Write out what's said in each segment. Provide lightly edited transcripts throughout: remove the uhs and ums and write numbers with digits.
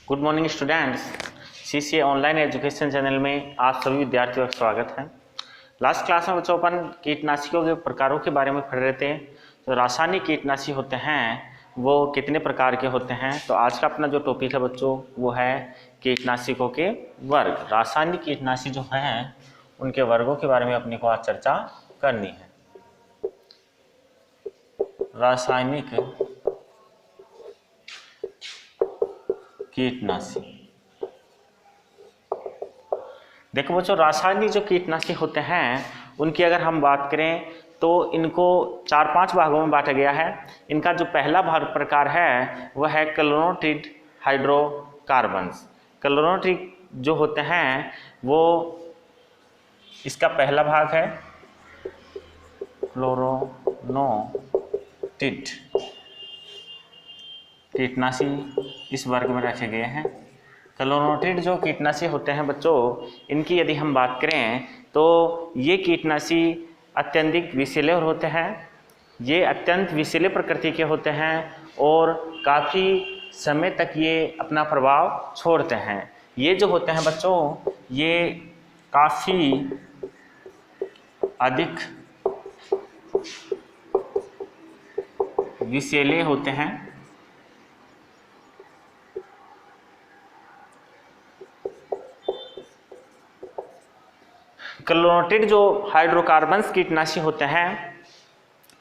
Good morning students. CCA online education channel में आप सभी विद्यार्थियों का स्वागत है। लास्ट क्लास में बच्चों अपन कीटनाशकों के प्रकारों के बारे में पढ़ रहे थे। तो रासायनिक कीटनाशी होते हैं वो कितने प्रकार के होते हैं। तो आज का अपना जो टॉपिक है बच्चों वो है कीटनाशकों के वर्ग। रासायनिक कीटनाशी जो हैं उनके वर्गों के बारे में अपने को आज चर्चा करनी है। रासायनिक कीटनाशी, देखो बच्चों, रासायनिक जो कीटनाशी होते हैं उनकी अगर हम बात करें तो इनको 4-5 भागों में बांटा गया है। इनका जो पहला भाग प्रकार है वह है क्लोरोनेटेड हाइड्रोकार्बन्स। क्लोरोनेटेड जो होते हैं वो इसका पहला भाग है क्लोरोनेटेड कीटनाशी इस वर्ग में रखे गए हैं। क्लोरोनेटेड जो कीटनाशी होते हैं बच्चों, इनकी यदि हम बात करें तो ये कीटनाशी अत्यधिक विषैले होते हैं। ये अत्यंत विषैले प्रकृति के होते हैं और काफ़ी समय तक ये अपना प्रभाव छोड़ते हैं। ये जो होते हैं बच्चों ये काफ़ी अधिक विषैले होते हैं। क्लोरोनेटेड जो हाइड्रोकार्बन्स कीटनाशी होते हैं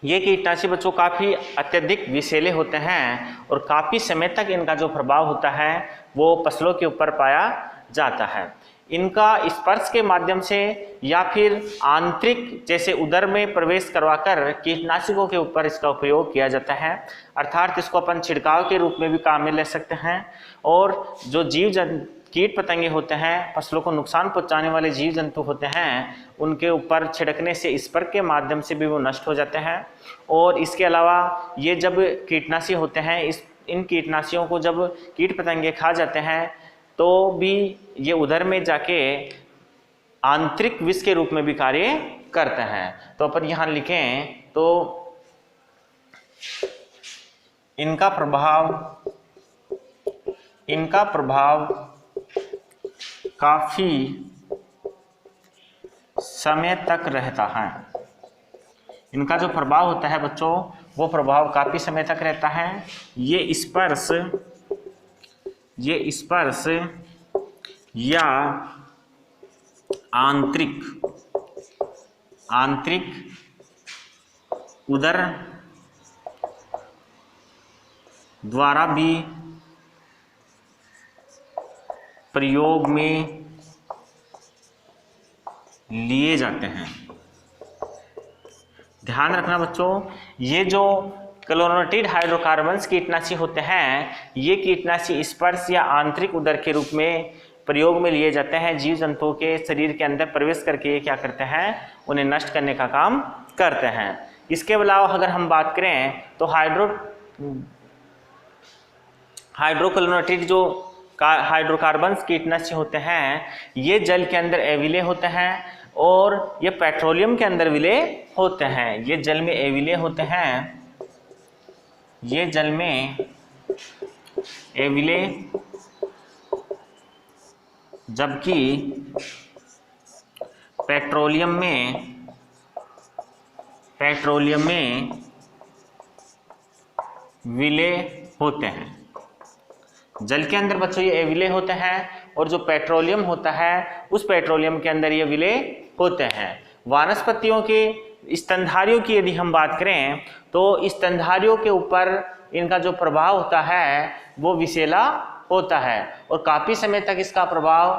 ये कीटनाशी बच्चों काफ़ी अत्यधिक विषैले होते हैं और काफ़ी समय तक इनका जो प्रभाव होता है वो फसलों के ऊपर पाया जाता है। इनका स्पर्श के माध्यम से या फिर आंतरिक जैसे उदर में प्रवेश करवाकर कीटनाशकों के ऊपर इसका उपयोग किया जाता है। अर्थात इसको अपन छिड़काव के रूप में भी काम में ले सकते हैं। और जो कीट पतंगे होते हैं, फसलों को नुकसान पहुंचाने वाले जीव जंतु होते हैं, उनके ऊपर छिड़कने से स्पर के माध्यम से भी वो नष्ट हो जाते हैं। और इसके अलावा ये जब कीटनाशी होते हैं इन कीटनाशियों को जब कीट पतंगे खा जाते हैं तो भी ये उधर में जाके आंतरिक विष के रूप में भी कार्य करते हैं। तो अपन यहाँ लिखें तो इनका प्रभाव काफी समय तक रहता है। इनका जो प्रभाव होता है बच्चों वो प्रभाव काफी समय तक रहता है। ये स्पर्श या आंतरिक उदर द्वारा भी प्रयोग में लिए जाते हैं। ध्यान रखना बच्चों, ये जो क्लोरोनेटेड हाइड्रोकार्बन्स कीटनाशी होते हैं ये कीटनाशी स्पर्श या आंतरिक उदर के रूप में प्रयोग में लिए जाते हैं। जीव जंतुओं के शरीर के अंदर प्रवेश करके ये क्या करते हैं, उन्हें नष्ट करने का काम करते हैं। इसके अलावा अगर हम बात करें तो हाइड्रोक्लोरोनेटेड जो हाइड्रोकार्बन्स कीटनाशी होते हैं ये जल के अंदर एविले होते हैं और ये पेट्रोलियम के अंदर विलय होते हैं। ये जल में एविले होते हैं, ये जल में एविले, जबकि पेट्रोलियम में विलय होते हैं। जल के अंदर बच्चों ये विलय होते हैं और जो पेट्रोलियम होता है उस पेट्रोलियम के अंदर ये विलय होते हैं। वनस्पतियों के स्तनधारियों की यदि हम बात करें तो स्तनधारियों के ऊपर इनका जो प्रभाव होता है वो विषैला होता है और काफ़ी समय तक इसका प्रभाव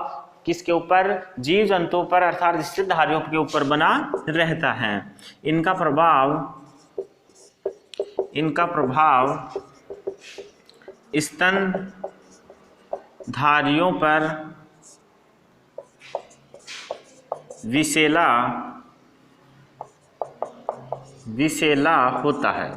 किसके ऊपर, जीव जंतुओं पर अर्थात स्तनधारियों के ऊपर बना रहता है। इनका प्रभाव स्तनधारियों पर विषैला होता है।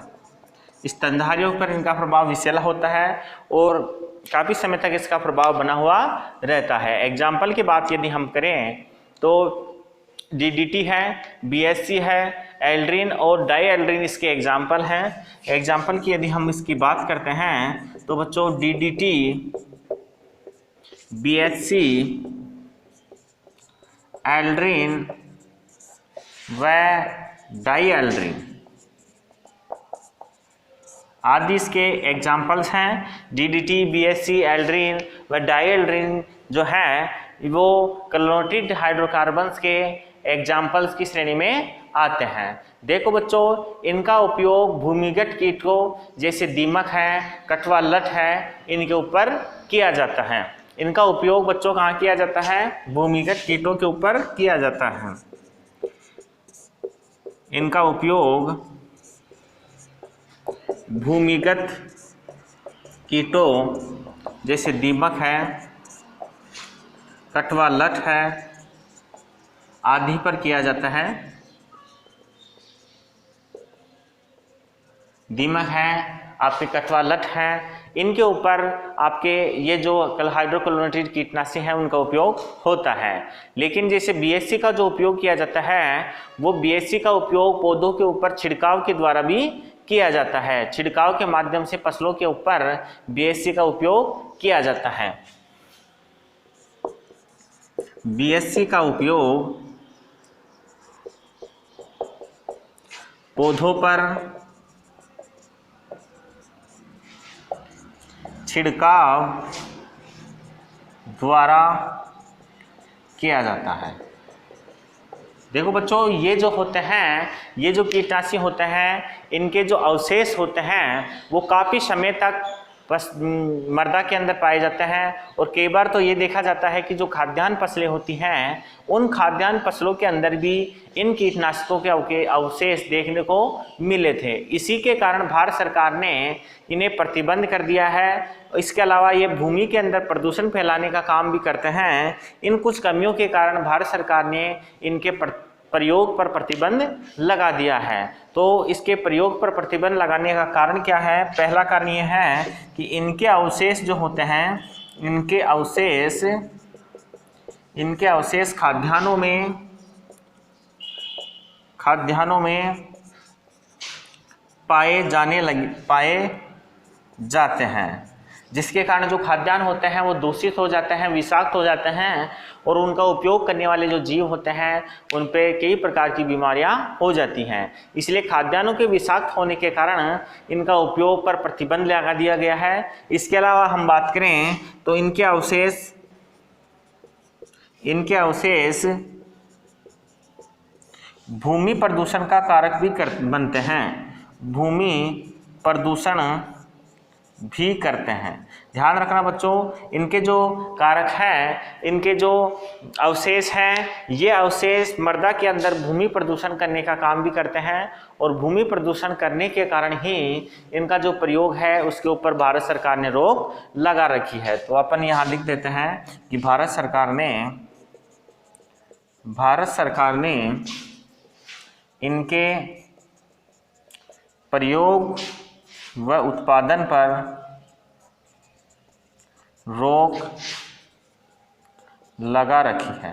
स्तनधारियों पर इनका प्रभाव विषैला होता है और काफ़ी समय तक इसका प्रभाव बना हुआ रहता है। एग्जाम्पल की बात यदि हम करें तो DDT है, BSC है, एल्ड्रिन और डाई एल्ड्रिन इसके एग्जाम्पल हैं। एग्जाम्पल की यदि हम इसकी बात करते हैं तो बच्चों DDT BHC एल्ड्रीन व डाईएल्ड्रीन आदि इसके एग्जाम्पल्स हैं। DDT, BHC, एल्ड्रीन व डाईएल्ड्रीन जो है वो क्लोरेटेड हाइड्रोकार्बन्स के एग्जाम्पल्स की श्रेणी में आते हैं। देखो बच्चों, इनका उपयोग भूमिगत कीटों जैसे दीमक है, कटवा लट है, इनके ऊपर किया जाता है। इनका उपयोग बच्चों कहाँ किया जाता है? भूमिगत कीटों के ऊपर किया जाता है। इनका उपयोग भूमिगत कीटों जैसे दीमक है, कटवा लट है आदि पर किया जाता है। दीमक है, आपके कटवा लट है, इनके ऊपर आपके ये जो हाइड्रोक्लोरेटेड कीटनाशी हैं उनका उपयोग होता है। लेकिन जैसे BHC का जो उपयोग किया जाता है वो BHC का उपयोग पौधों के ऊपर छिड़काव के द्वारा भी किया जाता है। छिड़काव के माध्यम से फसलों के ऊपर BHC का उपयोग किया जाता है। BHC का उपयोग पौधों पर छिड़काव द्वारा किया जाता है। देखो बच्चों, ये जो होते हैं, ये जो कीटनाशी होते हैं, इनके जो अवशेष होते हैं वो काफ़ी समय तक बस मृदा के अंदर पाए जाते हैं। और कई बार तो ये देखा जाता है कि जो खाद्यान्न फसलें होती हैं उन खाद्यान्न फसलों के अंदर भी इन कीटनाशकों के अवशेष देखने को मिले थे। इसी के कारण भारत सरकार ने इन्हें प्रतिबंध कर दिया है। इसके अलावा ये भूमि के अंदर प्रदूषण फैलाने का काम भी करते हैं। इन कुछ कमियों के कारण भारत सरकार ने इनके प्रयोग पर प्रतिबंध लगा दिया है। तो इसके प्रयोग पर प्रतिबंध लगाने का कारण क्या है? पहला कारण ये है कि इनके अवशेष जो होते हैं, इनके अवशेष खाद्यान्नों में पाए जाते हैं, जिसके कारण जो खाद्यान्न होते हैं वो दूषित हो जाते हैं, विषाक्त हो जाते हैं और उनका उपयोग करने वाले जो जीव होते हैं उन पे कई प्रकार की बीमारियां हो जाती हैं। इसलिए खाद्यान्नों के विषाक्त होने के कारण इनका उपयोग पर प्रतिबंध लगा दिया गया है। इसके अलावा हम बात करें तो इनके अवशेष भूमि प्रदूषण का कारक भी बनते हैं। भूमि प्रदूषण भी करते हैं। ध्यान रखना बच्चों, इनके जो कारक हैं, इनके जो अवशेष हैं, ये अवशेष मृदा के अंदर भूमि प्रदूषण करने का काम भी करते हैं और भूमि प्रदूषण करने के कारण ही इनका जो प्रयोग है उसके ऊपर भारत सरकार ने रोक लगा रखी है। तो अपन यहाँ लिख देते हैं कि भारत सरकार ने इनके प्रयोग व उत्पादन पर रोक लगा रखी है।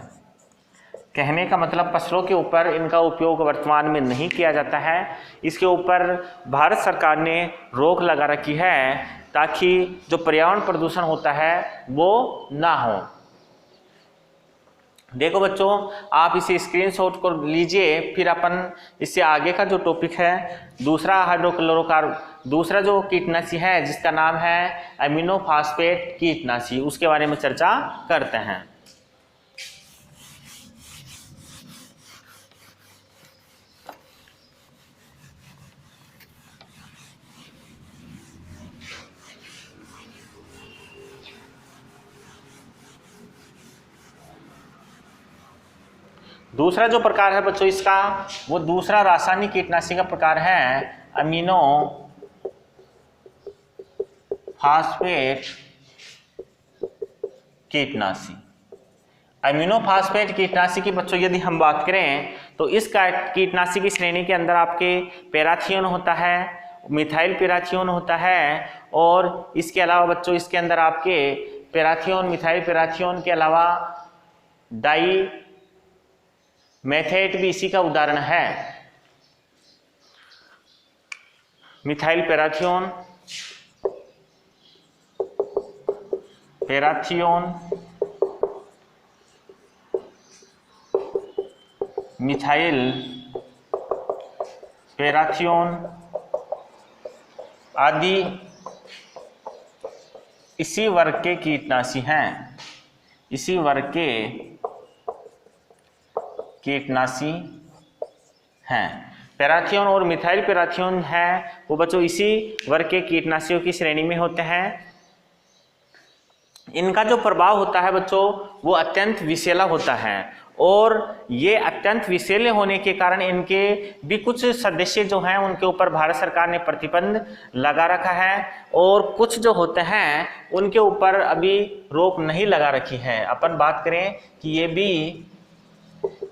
कहने का मतलब फसलों के ऊपर इनका उपयोग वर्तमान में नहीं किया जाता है। इसके ऊपर भारत सरकार ने रोक लगा रखी है ताकि जो पर्यावरण प्रदूषण होता है वो ना हो। देखो बच्चों, आप इसे स्क्रीनशॉट को लीजिए, फिर अपन इससे आगे का जो टॉपिक है दूसरा जो कीटनाशी है जिसका नाम है एमिनोफॉस्फेट कीटनाशी, उसके बारे में चर्चा करते हैं। दूसरा जो प्रकार है बच्चों इसका, वो दूसरा रासायनिक कीटनाशी का प्रकार है अमीनो फास्फेट कीटनाशी। अमीनो फास्फेट कीटनाशी की बच्चों यदि हम बात करें तो इस कीटनाशी की श्रेणी के अंदर आपके पैराथियोन होता है, मिथाइल पैराथियोन होता है और इसके अलावा बच्चों इसके अंदर आपके पैराथियोन, मिथाइल पैराथियोन के अलावा डाई मेथेट भी इसी का उदाहरण है। मिथाइल पैराथियोन मिथाइल पैराथियोन आदि इसी वर्ग के कीटनाशी हैं, इसी वर्ग के कीटनाशी हैं। पैराथियोन और मिथाइल पैराथियोन है वो बच्चों इसी वर्ग के कीटनाशियों की श्रेणी में होते हैं। इनका जो प्रभाव होता है बच्चों वो अत्यंत विषैला होता है और ये अत्यंत विषैले होने के कारण इनके भी कुछ सदस्य जो हैं उनके ऊपर भारत सरकार ने प्रतिबंध लगा रखा है और कुछ जो होते हैं उनके ऊपर अभी रोक नहीं लगा रखी है। अपन बात करें कि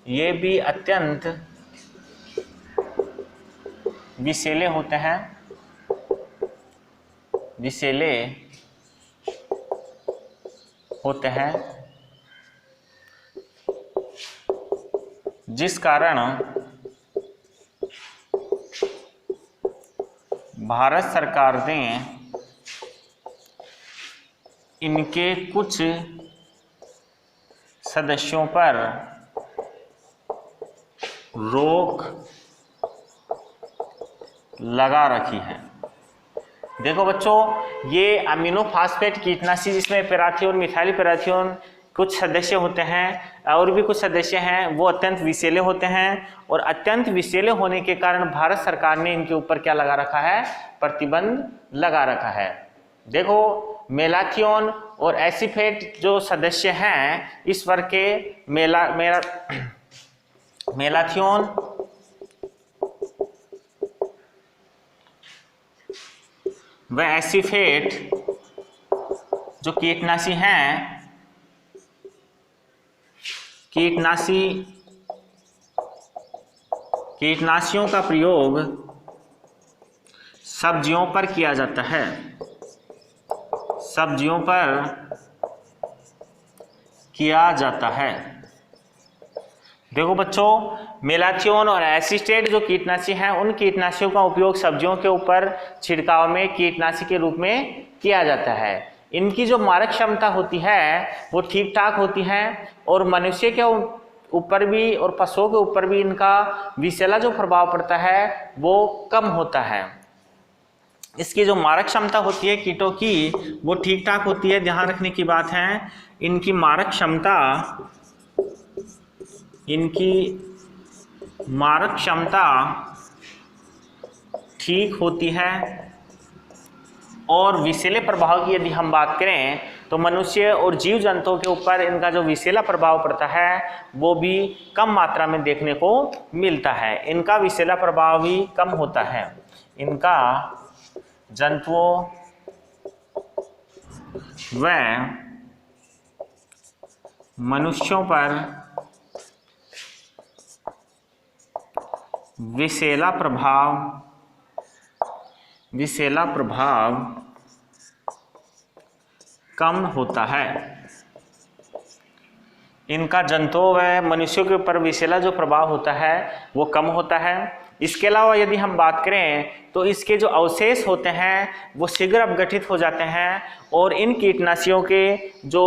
ये भी अत्यंत विषैले होते हैं, विषैले होते हैं, जिस कारण भारत सरकार ने इनके कुछ सदस्यों पर रोक लगा रखी है। देखो बच्चों ये अमीनोफॉस्फेट कीटनाशी जिसमें पैराथियोन मिथाइल पैराथियोन कुछ सदस्य होते हैं और भी कुछ सदस्य हैं वो अत्यंत विषैले होते हैं और अत्यंत विषैले होने के कारण भारत सरकार ने इनके ऊपर क्या लगा रखा है, प्रतिबंध लगा रखा है। देखो मेलाथियोन और एसिफेट जो सदस्य हैं इस वर्ग के मेलाथियोन व एसिफेट जो कीटनाशी हैं, कीटनाशियों का प्रयोग सब्जियों पर किया जाता है, सब्जियों पर किया जाता है। देखो बच्चों मेलाथियोन और एसिस्टेट जो कीटनाशी हैं उन कीटनाशियों का उपयोग सब्जियों के ऊपर छिड़काव में कीटनाशी के रूप में किया जाता है। इनकी जो मारक क्षमता होती है वो ठीक ठाक होती है और मनुष्य के ऊपर भी और पशुओं के ऊपर भी इनका विषैला जो प्रभाव पड़ता है वो कम होता है। इसकी जो मारक क्षमता होती है कीटों की वो ठीक ठाक होती है। ध्यान रखने की बात है इनकी मारक क्षमता ठीक होती है और विषैले प्रभाव की यदि हम बात करें तो मनुष्य और जीव जंतुओं के ऊपर इनका जो विषैला प्रभाव पड़ता है वो भी कम मात्रा में देखने को मिलता है। इनका विषैला प्रभाव भी कम होता है। इनका जंतुओं व मनुष्यों पर विषैला प्रभाव कम होता है। इनका जंतुओं व मनुष्यों के ऊपर विषैला जो प्रभाव होता है वो कम होता है। इसके अलावा यदि हम बात करें तो इसके जो अवशेष होते हैं वो शीघ्र अपघटित हो जाते हैं और इन कीटनाशियों के जो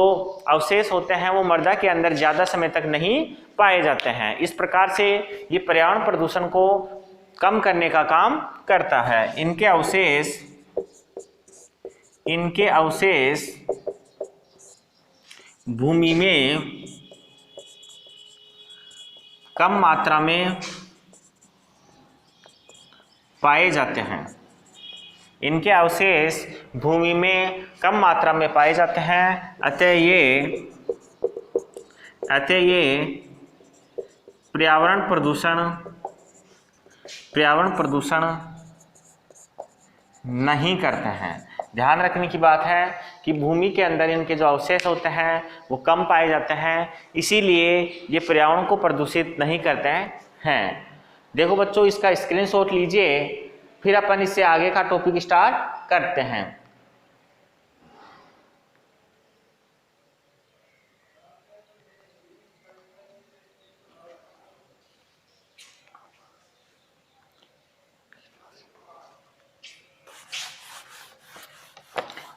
अवशेष होते हैं वो मृदा के अंदर ज़्यादा समय तक नहीं पाए जाते हैं। इस प्रकार से ये पर्यावरण प्रदूषण को कम करने का काम करता है। इनके अवशेष भूमि में कम मात्रा में पाए जाते हैं। इनके अवशेष भूमि में कम मात्रा में पाए जाते हैं, अतः ये पर्यावरण प्रदूषण नहीं करते हैं। ध्यान रखने की बात है कि भूमि के अंदर इनके जो अवशेष होते हैं वो कम पाए जाते हैं, इसीलिए ये पर्यावरण को प्रदूषित नहीं करते हैं। देखो बच्चों इसका स्क्रीनशॉट लीजिए, फिर अपन इससे आगे का टॉपिक स्टार्ट करते हैं।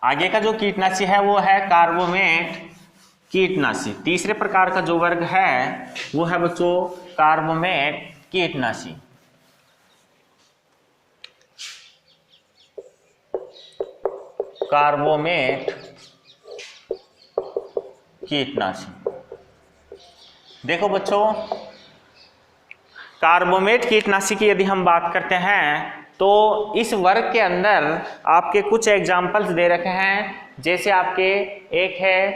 आगे का जो कीटनाशी है वो है कार्बोमेट कीटनाशी। तीसरे प्रकार का जो वर्ग है वो है बच्चों कार्बोमेट कीटनाशी। कार्बोमेट कीटनाशी। देखो बच्चों, कार्बोमेट कीटनाशी की यदि हम बात करते हैं तो इस वर्ग के अंदर आपके कुछ एग्जाम्पल्स दे रखे हैं। जैसे आपके एक है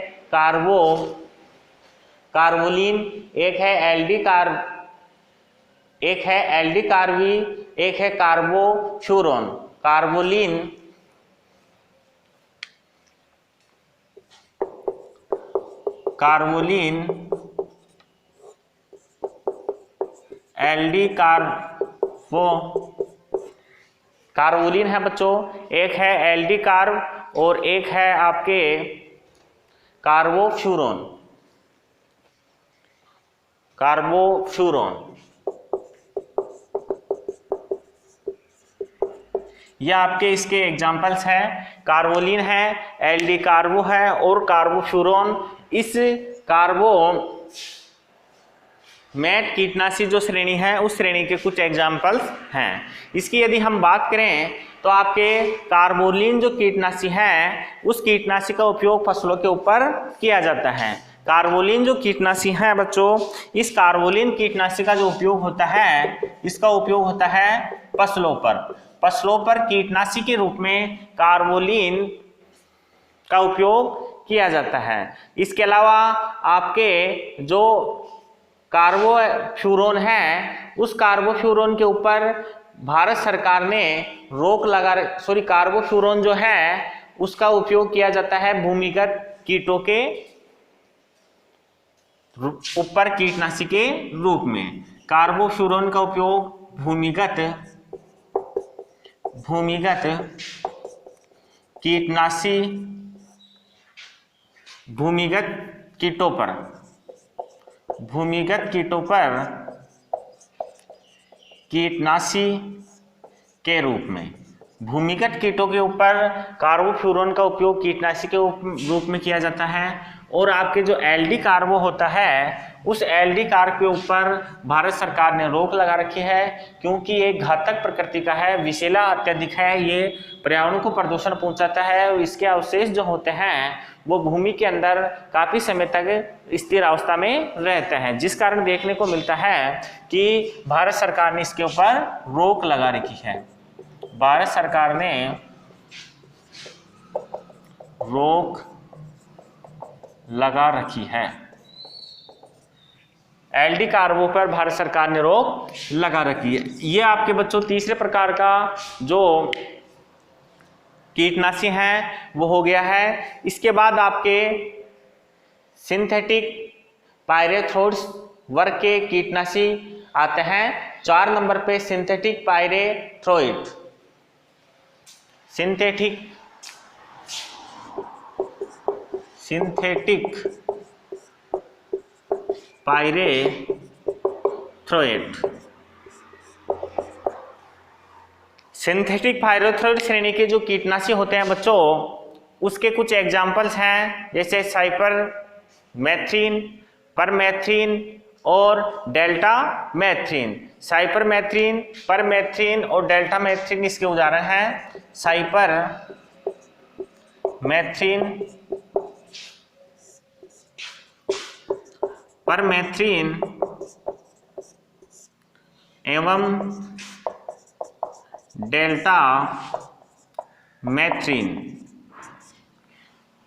कार्बोलिन, एक है एल्डी कार्बी, एक है कार्बोफ्यूरॉन। कार्बोलिन, एल्डी कार्बोलिन है बच्चों, एक है एल्डी कार्ब और एक है आपके कार्बोफ्यूरॉन। ये आपके इसके एग्जाम्पल्स हैं। कार्बोलिन है, एल्डी कार्बो है और कार्बोफ्यूरॉन। इस कार्बोमेट कीटनाशी जो श्रेणी है उस श्रेणी के कुछ एग्जाम्पल्स हैं। इसकी यदि हम बात करें तो आपके कार्बोलिन जो कीटनाशी है उस कीटनाशी का उपयोग फसलों के ऊपर किया जाता है। कार्बोलिन जो कीटनाशी है बच्चों, इस कार्बोलिन कीटनाशी का जो उपयोग होता है, इसका उपयोग होता है फसलों पर कीटनाशी के रूप में कार्बोलिन का उपयोग किया जाता है। इसके अलावा आपके जो कार्बोफ्यूरॉन है उस कार्बोफ्यूरॉन के ऊपर भारत सरकार ने रोक कार्बोफ्यूरॉन जो है उसका उपयोग किया जाता है भूमिगत कीटों के ऊपर कीटनाशी के रूप में। कार्बोफ्यूरॉन का उपयोग भूमिगत कीटनाशी भूमिगत कीटों पर कीटनाशी के रूप में। भूमिगत कीटों के ऊपर कार्बोफ्यूरॉन का उपयोग कीटनाशी के रूप में किया जाता है। और आपके जो एल्डी कार्बो होता है उस एल्डी कार्ब के ऊपर भारत सरकार ने रोक लगा रखी है, क्योंकि ये घातक प्रकृति का है, विषैला अत्यधिक है, ये पर्यावरण को प्रदूषण पहुंचाता है और इसके अवशेष जो होते हैं वो भूमि के अंदर काफ़ी समय तक स्थिर अवस्था में रहते हैं, जिस कारण देखने को मिलता है कि भारत सरकार ने इसके ऊपर रोक लगा रखी है। भारत सरकार ने रोक लगा रखी है। एल्डी कार्बो पर भारत सरकार ने रोक लगा रखी है। ये आपके बच्चों तीसरे प्रकार का जो कीटनाशी है वो हो गया है। इसके बाद आपके सिंथेटिक पायरेथ्रोइड्स वर्ग के कीटनाशी आते हैं। 4 नंबर पे synthetic pyrethroid. Synthetic pyrethroid. Synthetic pyrethroid श्रेणी के जो कीटनाशी होते हैं बच्चों उसके कुछ एग्जाम्पल्स हैं, जैसे साइपरमेथ्रिन, परमेथ्रिन और डेल्टामेथ्रिन। साइपरमेथ्रिन, परमेथ्रिन और डेल्टामेथ्रिन इसके उदाहरण हैं। साइपरमेथ्रिन, परमेथ्रिन एवं डेल्टामेथ्रिन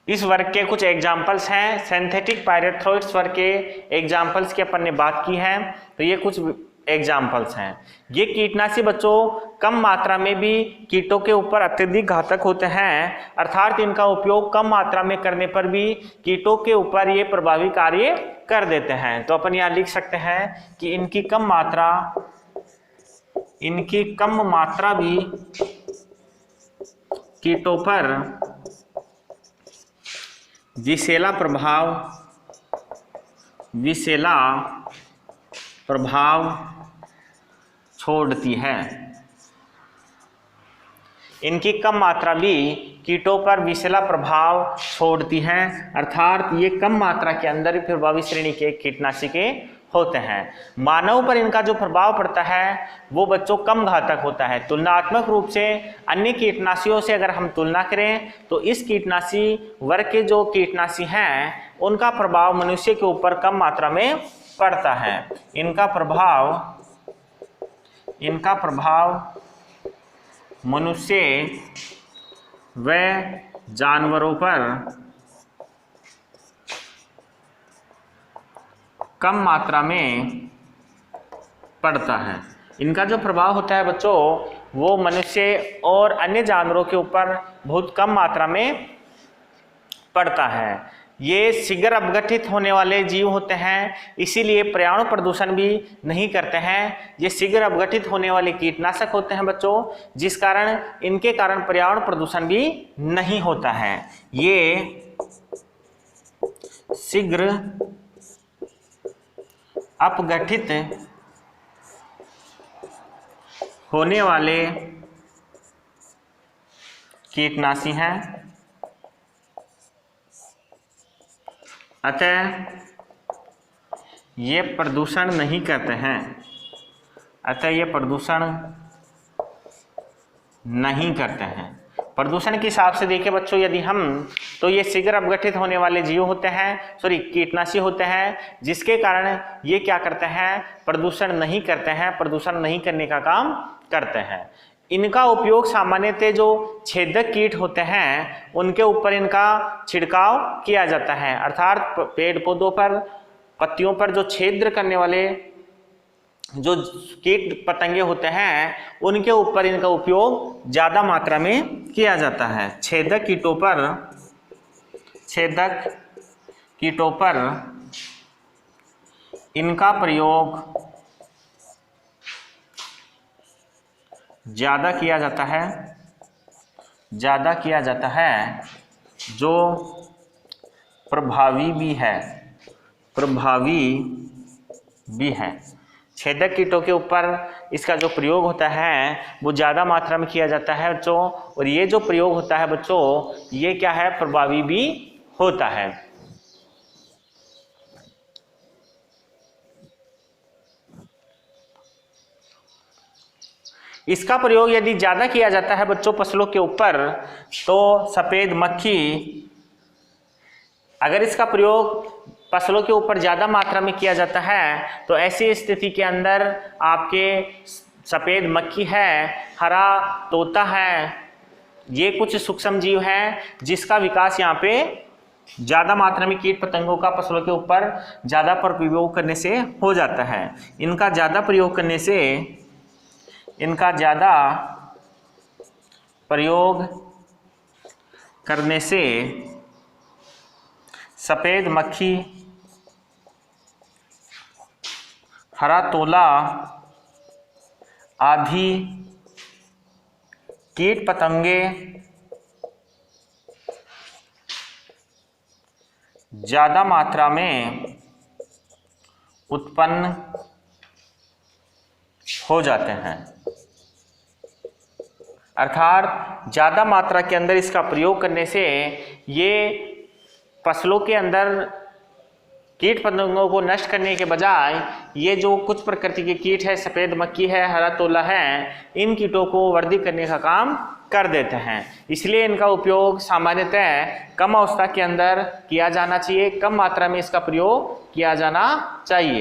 इस वर्ग के कुछ एग्जाम्पल्स हैं। सिंथेटिक पायरेथ्रोइड्स वर्ग के एग्जाम्पल्स की अपन ने बात की है, तो ये कुछ एग्जाम्पल्स हैं। ये कीटनाशी बच्चों कम मात्रा में भी कीटों के ऊपर अत्यधिक घातक होते हैं, अर्थात इनका उपयोग कम मात्रा में करने पर भी कीटों के ऊपर ये प्रभावी कार्य कर देते हैं। तो अपन यहाँ लिख सकते हैं कि इनकी कम मात्रा भी कीटों पर विषैला प्रभाव छोड़ती है। इनकी कम मात्रा भी कीटों पर विषैला प्रभाव छोड़ती है, अर्थात ये कम मात्रा के अंदर प्रभावी श्रेणी के कीटनाशी के होते हैं। मानव पर इनका जो प्रभाव पड़ता है वो बच्चों कम घातक होता है। तुलनात्मक रूप से अन्य कीटनाशियों से अगर हम तुलना करें तो इस कीटनाशी वर्ग के जो कीटनाशी हैं उनका प्रभाव मनुष्य के ऊपर कम मात्रा में पड़ता है। इनका प्रभाव मनुष्य व जानवरों पर कम मात्रा में पड़ता है। इनका जो प्रभाव होता है बच्चों वो मनुष्य और अन्य जानवरों के ऊपर बहुत कम मात्रा में पड़ता है। ये शीघ्र अपघटित होने वाले जीव होते हैं, इसीलिए पर्यावरण प्रदूषण भी नहीं करते हैं। ये शीघ्र अपघटित होने वाले कीटनाशक होते हैं बच्चों, जिस कारण इनके कारण पर्यावरण प्रदूषण भी नहीं होता है। ये शीघ्र अपघटित होने वाले कीटनाशी हैं, अतः ये प्रदूषण नहीं करते हैं। प्रदूषण के हिसाब से देखें बच्चों यदि हम तो ये शीघ्र अपघटित होने वाले जीव होते हैं, कीटनाशी होते हैं, जिसके कारण ये क्या करते हैं, प्रदूषण नहीं करते हैं, प्रदूषण नहीं करने का काम करते हैं। इनका उपयोग सामान्यतः जो छेदक कीट होते हैं उनके ऊपर इनका छिड़काव किया जाता है, अर्थात पेड़ पौधों पर पत्तियों पर जो छिद्र करने वाले जो कीट पतंगे होते हैं उनके ऊपर इनका उपयोग ज़्यादा मात्रा में किया जाता है। छेदक कीटों पर इनका प्रयोग ज़्यादा किया जाता है, जो प्रभावी भी है। छेदक कीटों के ऊपर इसका जो प्रयोग होता है वो ज़्यादा मात्रा में किया जाता है बच्चों, और ये जो प्रयोग होता है बच्चों ये क्या है, प्रभावी भी होता है। इसका प्रयोग यदि ज़्यादा किया जाता है बच्चों फसलों के ऊपर तो सफ़ेद मक्खी, अगर इसका प्रयोग फसलों के ऊपर ज़्यादा मात्रा में किया जाता है तो ऐसी स्थिति के अंदर आपके सफ़ेद मक्खी है, हरा तोता है, ये कुछ सूक्ष्म जीव हैं जिसका विकास यहाँ पे ज़्यादा मात्रा में कीट पतंगों का फसलों के ऊपर ज़्यादा प्रयोग करने से हो जाता है। इनका ज़्यादा प्रयोग करने से सफ़ेद मक्खी, हरा तोला आदि कीट पतंगे ज़्यादा मात्रा में उत्पन्न हो जाते हैं, अर्थात ज़्यादा मात्रा के अंदर इसका प्रयोग करने से ये फसलों के अंदर कीट पतंगों को नष्ट करने के बजाय ये जो कुछ प्रकृति के कीट है, सफ़ेद मक्खी है, हरा तोला है, इन कीटों को वर्धित करने का काम कर देते हैं। इसलिए इनका उपयोग सामान्यतः कम अवस्था के अंदर किया जाना चाहिए, कम मात्रा में इसका प्रयोग किया जाना चाहिए।